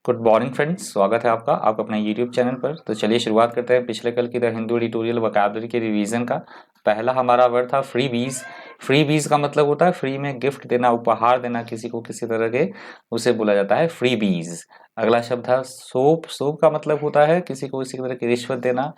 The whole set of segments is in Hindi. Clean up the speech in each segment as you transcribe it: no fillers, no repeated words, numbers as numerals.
गुड मॉर्निंग फ्रेंड्स, स्वागत है आपका अपने यूट्यूब चैनल पर। तो चलिए शुरुआत करते हैं पिछले कल की द हिंदू एडिटोरियल वोकैबुलरी के रिवीजन का। पहला हमारा वर्ड था फ्रीबीज। फ्रीबीज का मतलब होता है फ्री में गिफ्ट देना, उपहार देना किसी को किसी तरह के, उसे बोला जाता है फ्रीबीज। अगला शब्द था सोप। सोप का मतलब होता है किसी को किसी तरह की रिश्वत देना,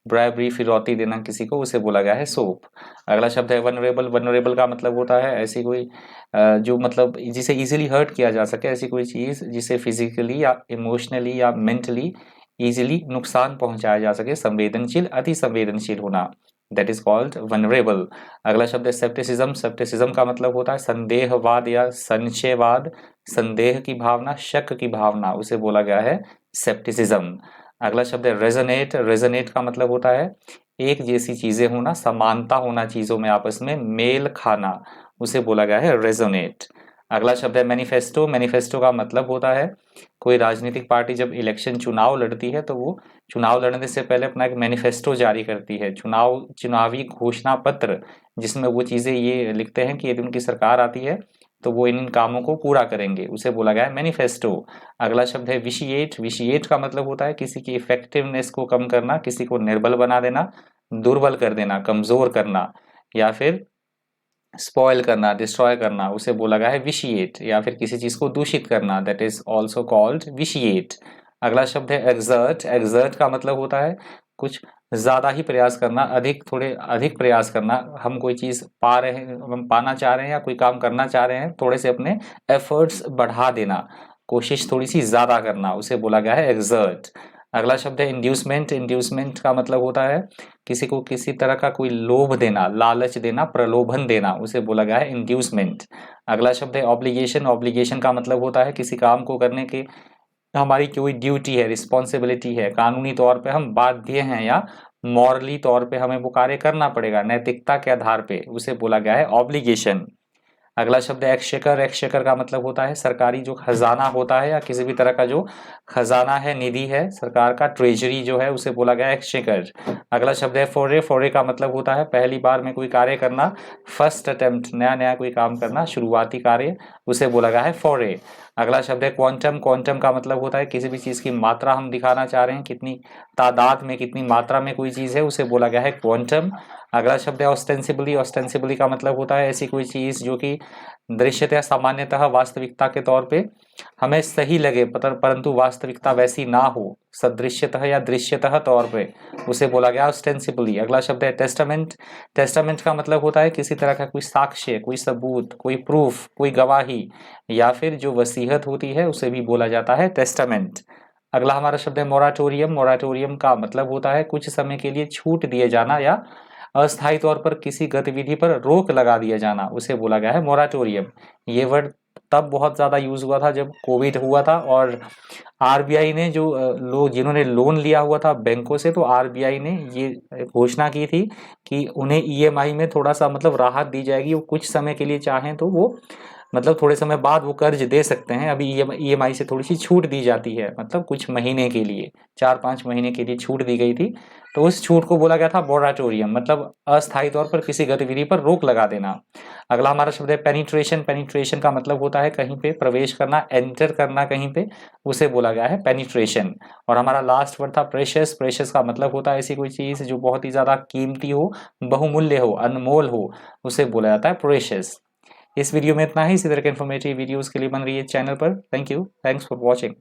ब्राइबरी, फिरौती देना किसी को, उसे बोला गया है सोप। अगला शब्द है वनरेबल। वनरेबल का मतलब होता है ऐसी कोई जो मतलब जिसे इजीली हर्ट किया जा सके, ऐसी कोई चीज जिसे फिजिकली या इमोशनली या मेंटली इजीली नुकसान पहुंचाया जा सके, संवेदनशील, अति संवेदनशील होना, दैट इज कॉल्ड वनरेबल। अगला शब्द है सेप्टिसिज्म। सेप्टिसिज्म का मतलब होता है संदेहवाद या संशयवाद, संदेह की भावना, शक की भावना, उसे बोला गया है सेप्टिसिज्म। अगला शब्द है रेजोनेट। रेजोनेट का मतलब होता है एक जैसी चीजें होना, समानता होना चीजों में, आपस में मेल खाना, उसे बोला गया है रेजोनेट। अगला शब्द है मैनिफेस्टो। मैनिफेस्टो का मतलब होता है कोई राजनीतिक पार्टी जब इलेक्शन चुनाव लड़ती है तो वो चुनाव लड़ने से पहले अपना एक मैनिफेस्टो जारी करती है, चुनावी घोषणा पत्र, जिसमें वो चीजें ये लिखते हैं कि यदि उनकी सरकार आती है तो वो इन कामों को पूरा करेंगे, उसे बोला गया है मैनिफेस्टो। अगला शब्द है विशिएट। विशिएट का मतलब होता है किसी की इफेक्टिवनेस को कम करना, किसी को निर्बल बना देना, दुर्बल कर देना, कमजोर करना, या फिर स्पॉइल करना, डिस्ट्रॉय करना, उसे बोला गया है विशिएट। या फिर किसी चीज को दूषित करना, that is also called vitiate. अगला शब्द है एक्सर्ट। एक्सर्ट का मतलब होता है कुछ ज्यादा ही प्रयास करना, थोड़े अधिक प्रयास करना। हम कोई चीज पा रहे हैं, हम पाना चाह रहे हैं या कोई काम करना चाह रहे हैं, थोड़े से अपने एफर्ट्स बढ़ा देना, कोशिश थोड़ी सी ज्यादा करना, उसे बोला गया है एक्सर्ट। अगला शब्द है इंड्यूसमेंट। इंड्यूसमेंट का मतलब होता है किसी को किसी तरह का कोई लोभ देना, लालच देना, प्रलोभन देना, उसे बोला गया है इंड्यूसमेंट। अगला शब्द है ऑब्लिगेशन। ऑब्लिगेशन का मतलब होता है किसी काम को करने की हमारी कोई ड्यूटी है, रिस्पॉन्सिबिलिटी है, कानूनी तौर पे हम बाध्य हैं या मॉरली तौर पे हमें वो कार्य करना पड़ेगा, नैतिकता के आधार पे, उसे बोला गया है ऑब्लिगेशन। अगला शब्द है एक्सचेकर। एक्सचेकर का मतलब होता है सरकारी जो खजाना होता है या किसी भी तरह का जो खजाना है, निधि है सरकार का, ट्रेजरी जो है, उसे बोला गया है एक्सचेकर। अगला शब्द है फोरे। फोरे का मतलब होता है पहली बार में कोई कार्य करना, फर्स्ट अटेम्प्ट, नया नया कोई काम करना, शुरुआती कार्य, उसे बोला गया है फोरे। अगला शब्द है क्वांटम। क्वांटम का मतलब होता है किसी भी चीज की मात्रा हम दिखाना चाह रहे हैं, कितनी तादाद में, कितनी मात्रा में कोई चीज है, उसे बोला गया है क्वांटम। अगला शब्द है ऑस्टेंसिबली। ऑस्टेंसिबली का मतलब होता है ऐसी कोई चीज जो कि दृश्यतः, सामान्यतः, वास्तविकता के तौर पे हमें सही लगे परंतु वास्तविकता वैसी ना हो, सदृश्यतः या दृश्यतः तौर पे, उसे बोला गया ऑस्टेंसिबली। अगला शब्द है टेस्टामेंट। टेस्टामेंट का मतलब होता है किसी तरह का कोई साक्ष्य, कोई सबूत, कोई प्रूफ, कोई गवाही, या फिर जो वसीयत होती है उसे भी बोला जाता है टेस्टामेंट। अगला हमारा शब्द है मोराटोरियम। मोराटोरियम का मतलब होता है कुछ समय के लिए छूट दिए जाना या अस्थायी तौर पर किसी गतिविधि पर रोक लगा दिया जाना, उसे बोला गया है मोराटोरियम। ये वर्ड तब बहुत ज्यादा यूज हुआ था जब कोविड हुआ था और आरबीआई ने जो लोग जिन्होंने लोन लिया हुआ था बैंकों से, तो आरबीआई ने ये घोषणा की थी कि उन्हें ईएमआई में थोड़ा सा मतलब राहत दी जाएगी, वो कुछ समय के लिए चाहें तो वो मतलब थोड़े समय बाद वो कर्ज दे सकते हैं। अभी ईएमआई से थोड़ी सी छूट दी जाती है, मतलब कुछ महीने के लिए, 4-5 महीने के लिए छूट दी गई थी, तो उस छूट को बोला गया था मोराटोरियम, मतलब अस्थायी तौर पर किसी गतिविधि पर रोक लगा देना। अगला हमारा शब्द है पेनिट्रेशन। पेनिट्रेशन का मतलब होता है कहीं पे प्रवेश करना, एंटर करना कहीं पे, उसे बोला गया है पेनिट्रेशन। और हमारा लास्ट वर्ड था प्रेशियस। प्रेशियस का मतलब होता है ऐसी कोई चीज जो बहुत ही ज्यादा कीमती हो, बहुमूल्य हो, अनमोल हो, उसे बोला जाता है प्रेशियस। इस वीडियो में इतना ही। इसी तरह के इन्फॉर्मेटिव वीडियोस के लिए बन रही है चैनल पर। Thank you, thanks for watching.